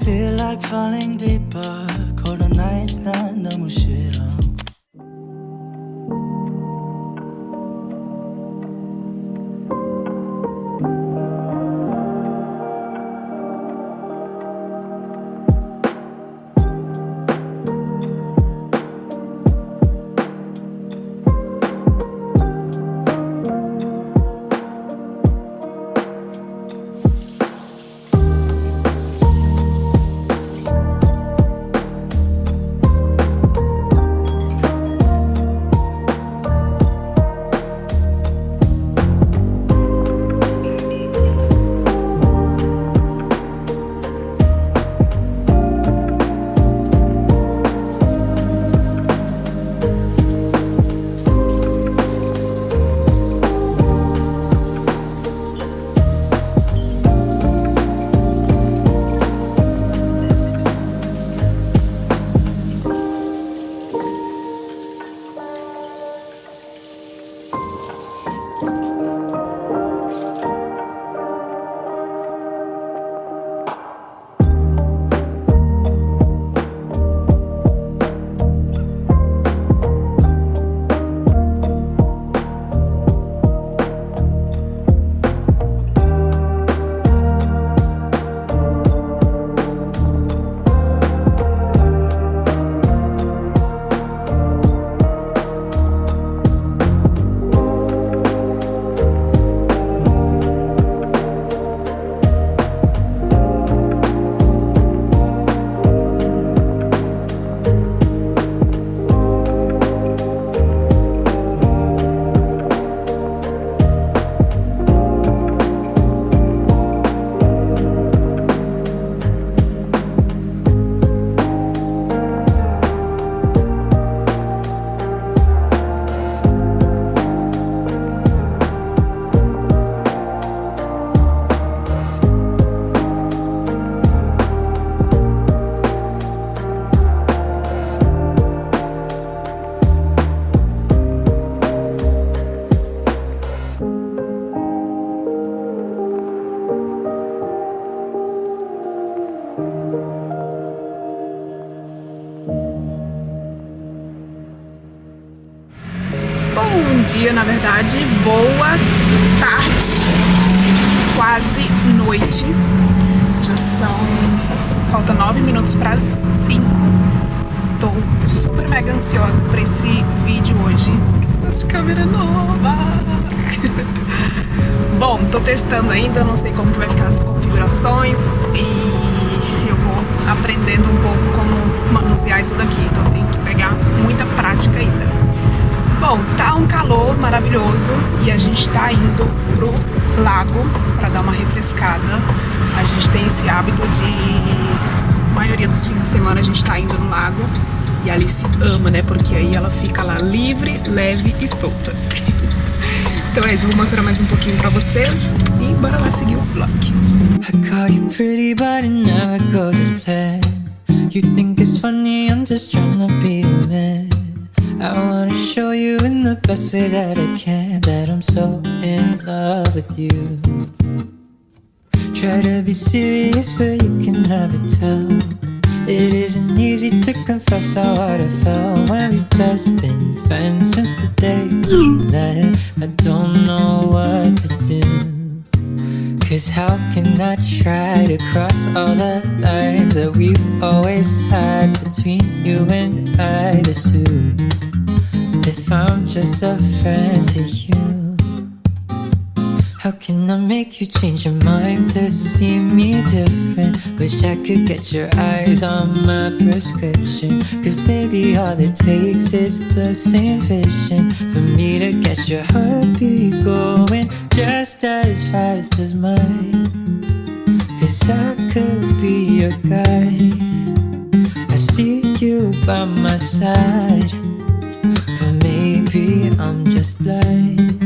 Feel like falling deeper. Cold nights 난 너무 싫어. Dia, na verdade, boa tarde, quase noite. Já são, falta 9 minutos para as 5. Estou super mega ansiosa para esse vídeo hoje. Questão de câmera nova. Bom, tô testando ainda, não sei como que vai ficar as configurações e eu vou aprendendo um pouco como manusear isso daqui, então tenho que pegar muita prática ainda. Bom, tá um calor maravilhoso e a gente tá indo pro lago para dar uma refrescada. A gente tem esse hábito de, a maioria dos fins de semana a gente tá indo no lago e a Alice ama, né? Porque aí ela fica lá livre, leve e solta. Então é isso, vou mostrar mais um pouquinho pra vocês e bora lá seguir o vlog. I call you pretty but it never goes as planned. You think it's funny, I'm just trying to be a man. I wanna show you in the best way that I can that I'm so in love with you. Try to be serious but you can never tell. It isn't easy to confess how hard I felt when we've just been friends since the day we met. I don't know what to do, 'cause how can I try to cross all the lines that we've always had between you and I? This who if I'm just a friend to you? How can I make you change your mind to see me different? Wish I could get your eyes on my prescription, 'cause baby all it takes is the same vision for me to get your heartbeat going just as fast as mine. 'Cause I could be your guy. I see you by my side, but maybe I'm just blind,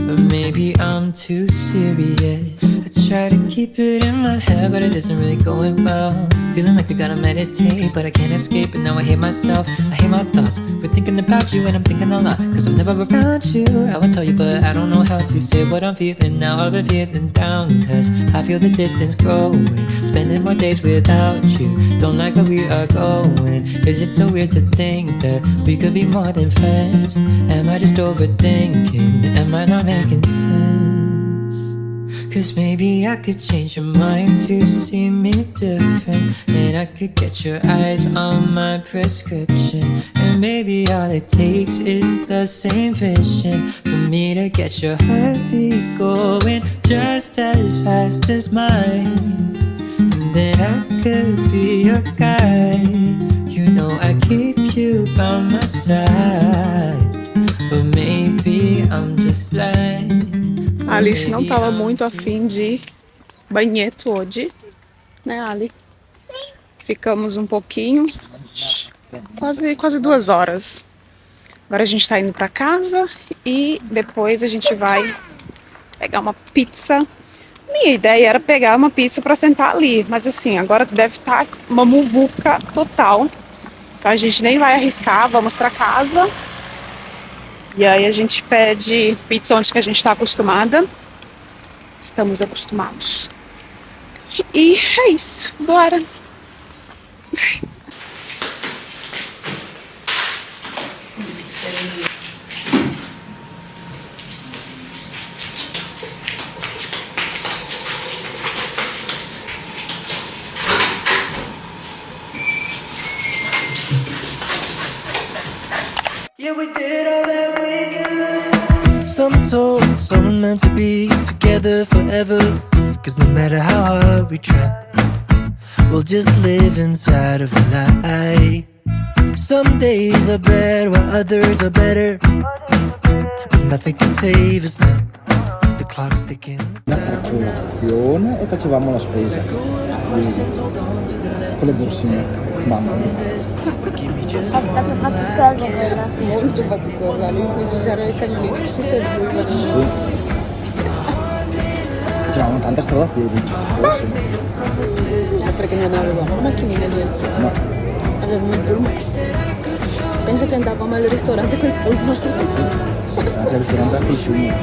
or maybe I'm too serious. I try to keep it in my head, but it isn't really going well. Feeling like I gotta meditate, but I can't escape. And now I hate myself, I hate my thoughts. We're thinking about you and I'm thinking a lot, cause I'm never around you. I would tell you, but I don't know how to say what I'm feeling now. I've been feeling down, cause I feel the distance growing. Spending more days without you, don't like where we are going. Is it so weird to think that we could be more than friends? Am I just overthinking? Am I not making sense? Cause maybe I could change your mind to see me different, and I could get your eyes on my prescription. And maybe all it takes is the same vision for me to get your heartbeat going just as fast as mine. And then I could be your guy. You know I keep you by my side, but maybe I'm just blind. A Alice não estava muito afim de banheto hoje, né, Ali? Ficamos um pouquinho, quase 2 horas. Agora a gente está indo para casa e depois a gente vai pegar uma pizza. Minha ideia era pegar uma pizza para sentar ali, mas assim, agora deve estar uma muvuca total. Então a gente nem vai arriscar, vamos para casa. E aí a gente pede pizza onde que a gente está acostumada. Estamos acostumados. E é isso, bora! Yeah, we did all that we could. Some soul, some meant to be together forever. Cause no matter how hard we try, we'll just live inside of a lie. Some days are bad while others are better, but nothing can save us now. The clock's ticking. La fatturazione e facevamo la spesa con le borsine. Mamma mia. È stato faticoso quella. Molto faticosa, lì ci c'erano i cagnolini che ci servivano. Sì. Facevamo tanta strada a piedi. Perché non avevamo macchinina dietro. No. Avevamo il pullman. Penso che andavamo al ristorante col pullman. Sì. Anche al ristorante anche i fiumi.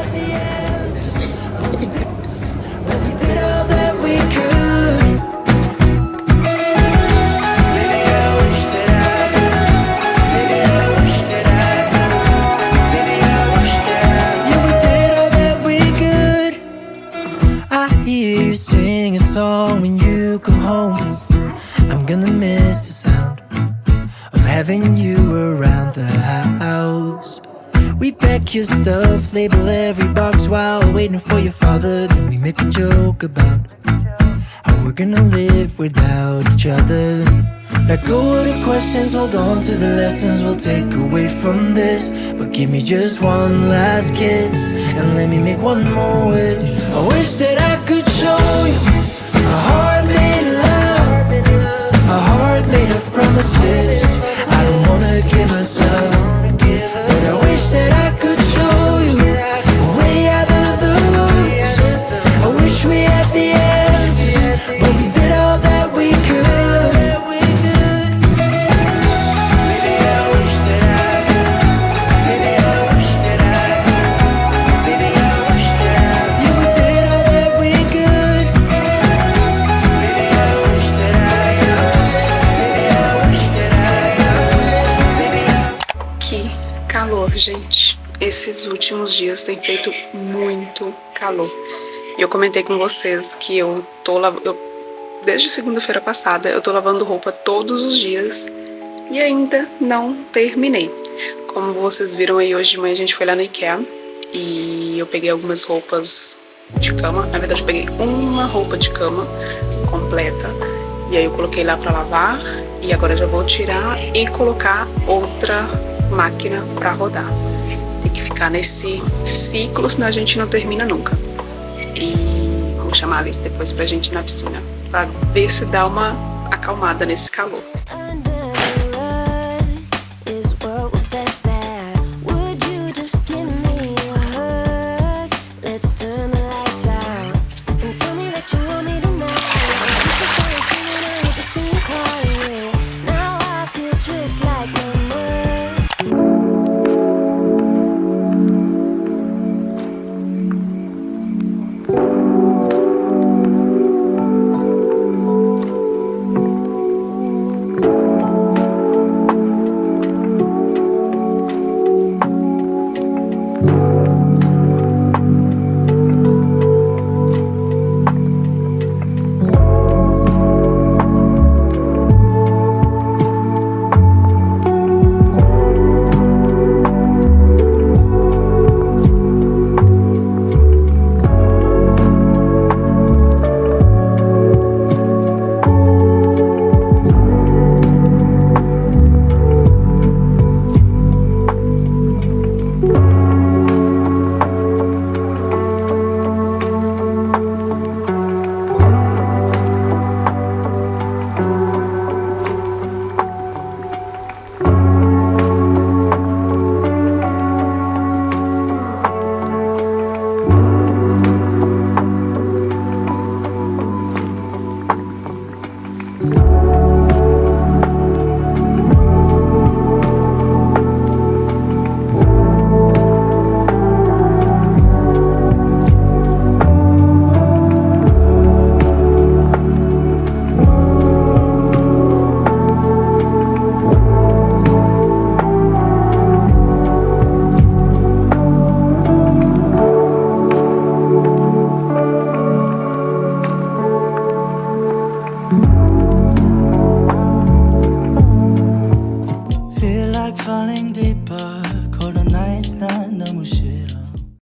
Song when you come home, I'm gonna miss the sound of having you around the house. We pack your stuff, label every box while waiting for your father. Then we make a joke about how we're gonna live without each other. Let go of the questions, hold on to the lessons we'll take away from this. But give me just one last kiss and let me make one more wish. I wish that I could show you a heart made of love, a heart made of promises. I don't wanna give us up, but I wish that I could show you a way out of the woods. I wish we had the answers, but we did all that we could. Baby, I wish that I could. Baby, I wish that I could. Baby, I wish that I could. Yeah, we did all that we could. Baby, I wish that I could. Baby, I wish that I could. Baby, I... Que calor, gente. Esses últimos dias tem feito muito calor. E eu comentei com vocês que desde segunda-feira passada eu tô lavando roupa todos os dias e ainda não terminei. Como vocês viram aí, hoje de manhã a gente foi lá no Ikea e eu peguei algumas roupas de cama. Na verdade eu peguei uma roupa de cama completa e aí eu coloquei lá pra lavar e agora eu já vou tirar e colocar outra máquina pra rodar. Tem que ficar nesse ciclo, senão a gente não termina nunca. E vou chamar a Alice depois pra gente ir na piscina, pra ver se dá uma acalmada nesse calor.